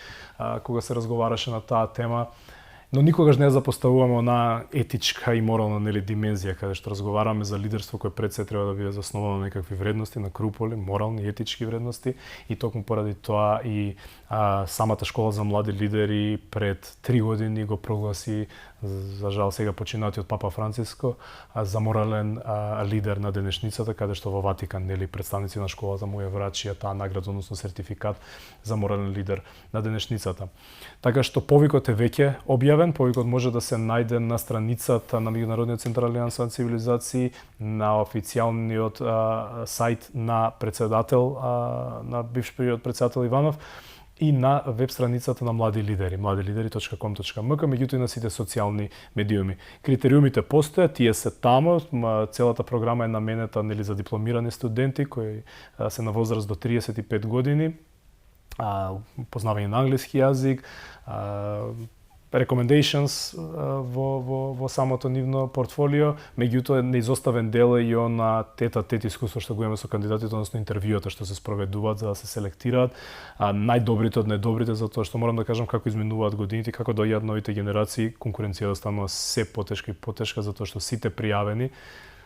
кога се разговараше на таа тема. Но никогаш не запоставуваме на етичка и морална димензија, каде што разговараме за лидерство кое пред се треба да биде засновано на некакви вредности, на круполи, морални, етички вредности, и токму поради тоа и самата школа за млади лидери пред 3 години го прогласи, за жал сега починатиот Папа Франциско, за морален лидер на денешницата, каде што во Ватикан представници на школата му ја врачија таа награда, односно сертификат за морален лидер на денешницата. Така што повикот е веќе објавен, повикот може да се најде на страницата на Меѓународниот Центар Алијанса на цивилизации, на официјалниот сајт на председател, на бивш председател Иванов, и на веб страницата на Млади лидери, mladilideri.com.mk, меѓутоа и на сите социјални медиуми. Критериумите постојат, тие се таму, целата програма е наменета за дипломирани студенти кои се на возраст до 35 години, познавање на англиски јазик, recommendations во самото нивно портфолио, меѓутоа неизоставен дел е и она тет-а-тет искуство што го имаме со кандидатите, односно интервјуата што се спроведуваат за да се селектираат најдобрите од најдобрите, затоа што морам да кажам како изминуваат годините, како доаѓаат новите генерации, конкуренцијата станува се потешка и потешка, затоа што сите пријавени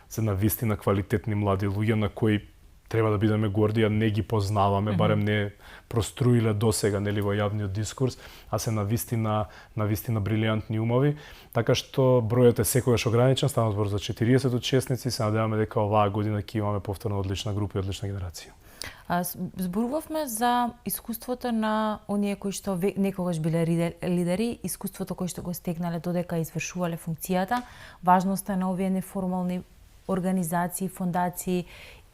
се навистина квалитетни млади луѓе на кои треба да бидеме горди, а не ги познаваме, барем не проструиле досега во јавниот дискурс, а се навистина брилијантни умови, така што бројот е секогаш ограничен, станува збор за 40 учесници, се надеваме дека оваа година ќе имаме повторно одлична група и одлична генерација. Зборувавме за искуството на оние кои што некогаш биле лидери, искуството кои што го стекнале додека извршувале функцијата, важноста на овие неформални организации, фондации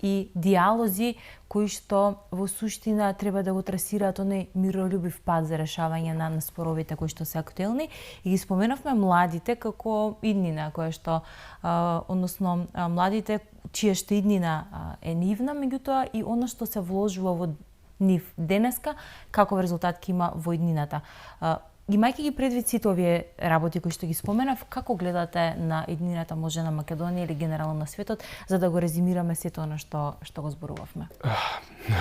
и диалози кои што во суштина треба да го трасираат оној миролюбив пат за решавање на споровите кои што се актуелни, и ги споменавме младите како иднина која што односно младите чија што иднина е нивна, меѓутоа и она што се вложува во нив денеска, каков резултат ќе има во иднината. Имајќи ги предвид сите овие работи кои што ги споменав, како гледате на иднината може на Македонија или генерално на светот, за да го резимираме сето она што го зборувавме?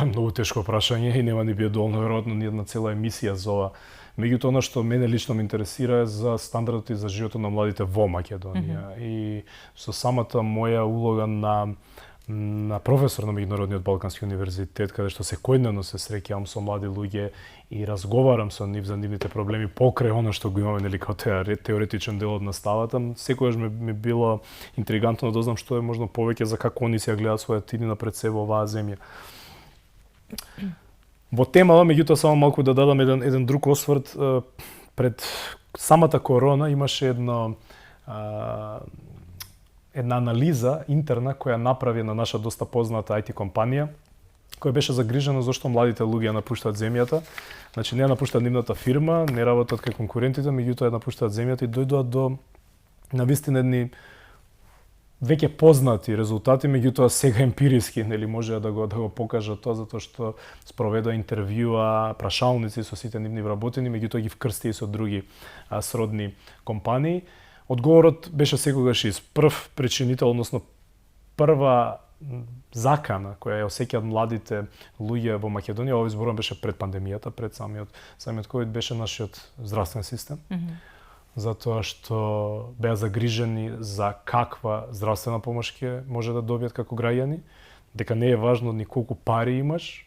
Многу тешко прашање и нема ни би доволно веројатно ни една цела емисија за ова. Меѓутоа, она што мене лично ме интересира е за стандардот и за животот на младите во Македонија. И со самата моја улога на професор на Меѓународниот Балкански универзитет, каде што секојдневно се среќавам со млади луѓе и разговарам со нив за нивните проблеми покрај она што го имаме како теоретичен дел од наставата, секогаш ми било интригантно да дознам што е можно повеќе за како они се гледаат својата иднина пред себе во оваа земја. Во темава, меѓутоа, само малку да дадам еден друг осврт, пред самата корона имаше една анализа интерна која направи на наша доста позната IT компанија, која беше загрижена зашто младите луѓе ја напуштаат земјата. Значи не ја напуштаат нивната фирма, не работат кај конкурентите, меѓутоа ја напуштаат земјата и дојдоат до навистина едни веќе познати резултати, меѓутоа сега емпириски може да го покажат тоа, затоа што спроведоа интервјуа, прашалници со сите нивни вработени, меѓутоа ги вкрсти и со други сродни компании. Одговорот беше секогаш прв причинител, односно прва закана која ја осеќаат младите луѓе во Македонија, овој зборам беше пред пандемијата, пред самиот ковид, беше нашиот здравствен систем. Затоа што беа загрижени за каква здравствена помош ќе може да добијат како граѓани, дека не е важно ни колку пари имаш,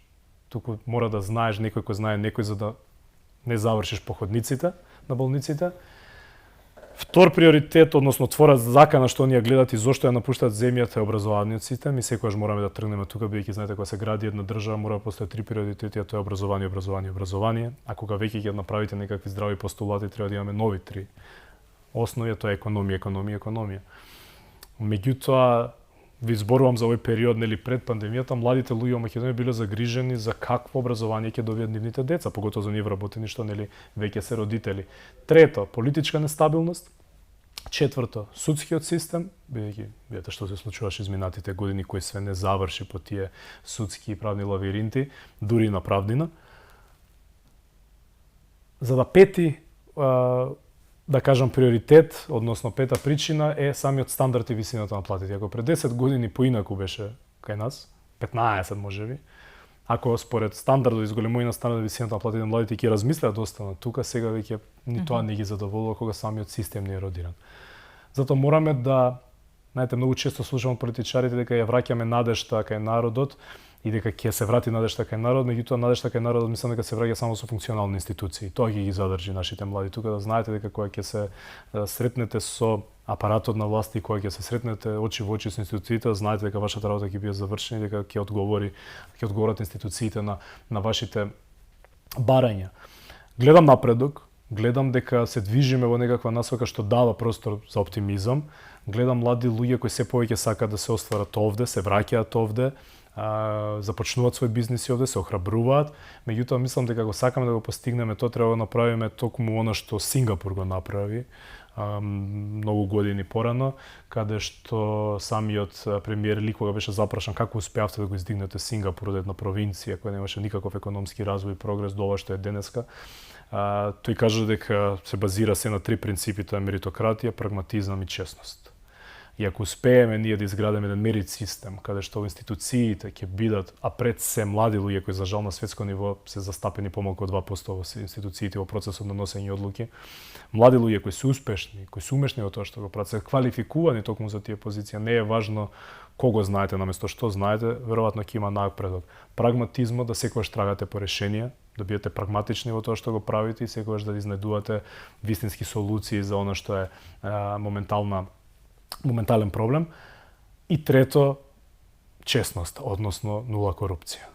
туку мора да знаеш некој кој знае некој за да не завршиш походниците на болниците. Втор приоритет, односно твора закана што оние гледат и зошто ја напуштаат земјата е образовниот систем и секогаш мораме да тргнеме тука, бидејќи знаете кога се гради една држава мора да постојат три приоритети, а тоа е образование, образование, образование. А кога веќе ќе направите некакви здрави постулати, треба да имаме нови три основи, тоа е економија, економија, економија. Меѓутоа, ви зборувам за овој период, нели пред пандемијата, младите луѓе во Македонија биле загрижени за какво образование ќе добијат нивните деца, поготово за нив работени што нели веќе се родители. Трето, политичка нестабилност. Четврто, судскиот систем, бидејќи видете што се случуваше изминатите години, кој све не заврши по тие судски и правни лавиринти, дури и на правдина. За да пети, да кажам, приоритет, односно пета причина е самиот стандард и висината на платите. Ако пред 10 години поинаку беше кај нас, 15 можеби, ако според стандардот и зголемување на стандардот и висината на платите младите ќе размислеат да останат тука, сега веќе ни тоа не ги задоволува кога самиот систем не е еродиран. Затоа мораме да, знаете, многу често слушаме од политичарите дека ја враќаме надежта кај народот и дека ќе се врати надежта кај народ, меѓутоа надежта кај народот мислам дека се враќа само со функционални институции. Тоа ги задржи нашите млади тука, да знаете дека кога ќе се сретнете со апаратот на власти, кога ќе се сретнете очи во очи со институциите, знаете дека вашата работа ќе биде завршена и дека ќе одговорат институциите на вашите барања. Гледам напредок, гледам дека се движиме во некаква насока што дава простор за оптимизам. Гледам млади луѓе кои се повеќе сакаат да се остварат овде, се враќаат овде, започнуваат свој бизниси овде, се охрабруваат. Меѓутоа мислам дека ако сакаме да го постигнеме тоа, треба да направиме токму она што Сингапур го направи многу години порано, каде што самиот премиер Ли кога беше запрашан како успеавте да го издигнете Сингапур од една провинција која немаше никаков економски развој и прогрес до ова што е денеска, тој кажа дека се базира се на три принципи, тоа е меритократија, прагматизам и честност. И ако успееме ние да изградиме еден мерит систем, каде што институциите ќе бидат, а пред се млади луѓе кои за жал на светско ниво се застапени помалку од 2% во институциите во процесот на носење одлуки, млади луѓе кои се успешни, кои се умешни во тоа што го прават, се квалификувани токму за тие позиции, не е важно кого знаете наместо што знаете, веројатно ќе има напредок. Прагматизмот, да секогаш трагате по решенија, да бидете прагматични во тоа што го правите и секогаш да изнайдувате вистински солуции за она што е моментален проблем. И трето, честност, односно нула корупција.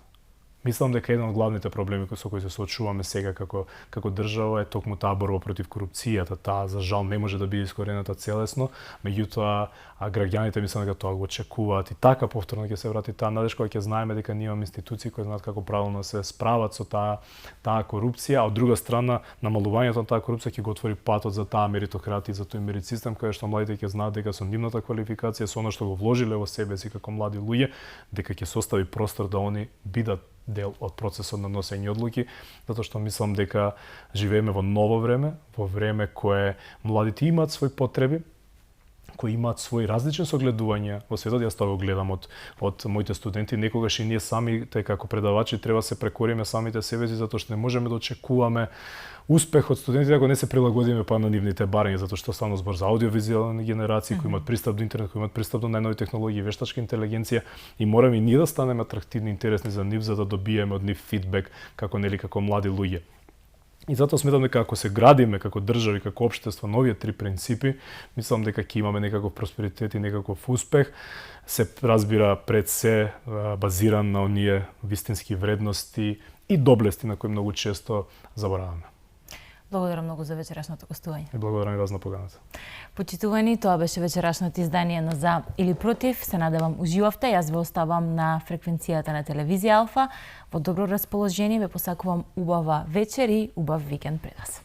Мислам дека еден од главните проблеми со кои се соочуваме сега како држава е токму таа борба против корупцијата. Таа за жал не може да биде искорената целесно, меѓутоа граѓаните мислам дека тоа го очекуваат и така повторно ќе се врати таа надеж кога ќе знаеме дека ние имаме институции кои знаат како правилно се справат со таа корупција, а од друга страна намалувањето на таа корупција ќе го отвори патот за таа меритократија, за тој мерит систем каде што младите ќе знаат дека со нивната квалификација, со она што го вложиле во себе си како млади луѓе, дека ќе се остави простор да они бидат дел од процесот на носење одлуки, затоа што мислам дека живееме во ново време, во време кое младите имаат свои потреби, кои имаат свои различни согледувања во светот. Јас тоа го гледам од моите студенти, некогаш и ние самите како предавачи треба се прекориме самите себе си, затоа што не можеме да очекуваме успех од студентите ако не се прилагодиме па на нивните барања, затоа што станува збор за аудиовизуелни генерации кои имаат пристап до интернет, кои имаат пристап до најнови технологии, вештачка интелигенција и мораме и ние да станеме атрактивни, интересни за нив за да добиеме од нив фидбек како млади луѓе. И затоа сметам дека ако се градиме како држави, како општество на овие три принципи, мислам дека ќе имаме некаков просперитет и некаков успех. Се разбира пред се базиран на оние вистински вредности и доблести на кои многу често забораваме. Благодарам многу за вечерашното гостување. И благодарам и вас на поканата. Почитувани, тоа беше вечерашното издание на За или Против. Се надевам уживавте. Јас ве оставам на фреквенцијата на телевизија Алфа. Во добро расположение ве посакувам убава вечер и убав викенд пред вас.